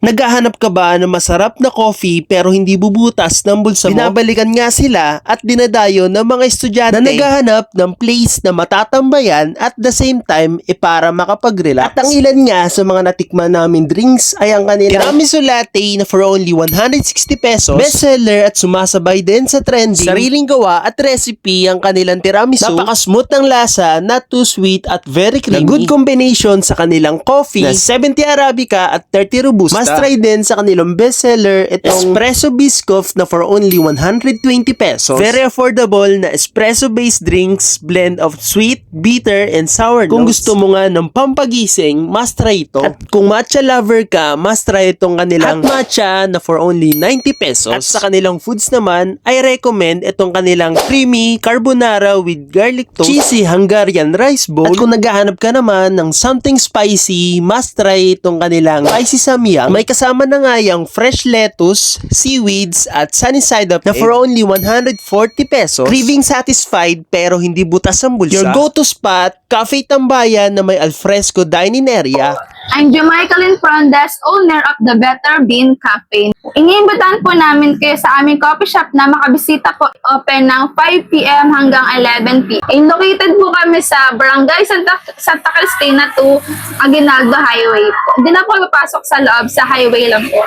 Naghahanap ka ba ng masarap na coffee pero hindi bubutas ng bulsa mo? Binabalikan nga sila at dinadayo ng mga estudyante na naghahanap ng place na matatambayan at the same time para makapag-relax. At ang ilan nga sa mga natikman namin drinks ay ang kanilang tiramisu latte na for only 160 pesos, bestseller at sumasabay din sa trending, sariling gawa at recipe ang kanilang tiramisu. Napaka-smooth ng lasa, not too sweet at very creamy. Na good combination sa kanilang coffee na 70 Arabica at 30 Robusta. Must try din sa kanilang bestseller itong espresso biscoff na for only 120 pesos. Very affordable na espresso-based drinks, blend of sweet, bitter, and sour notes. Kung gusto mo nga ng pampagising, must try ito. At kung matcha lover ka, must try itong kanilang hot matcha na for only 90 pesos. At sa kanilang foods naman, I recommend itong kanilang creamy carbonara with garlic toast, cheesy Hungarian rice bowl. At kung naghahanap ka naman ng something spicy, must try itong kanilang spicy samyang. May kasama na nga yung fresh lettuce, seaweeds, at sunny side up na for only 140 pesos. Craving satisfied pero hindi butas ang bulsa. Your go-to spot, Cafe Tambayan na may alfresco dining area. I'm Jamaica Frondes, owner of the Better Bean Cafe. Iniimbitahan po namin kayo sa aming coffee shop na makabisita po. Open ng 5 p.m. hanggang 11 p.m. Located po kami sa Barangay Santa Cristina 2, Aguinaldo Highway po. Hindi na po papasok sa loob, sa highway lang po.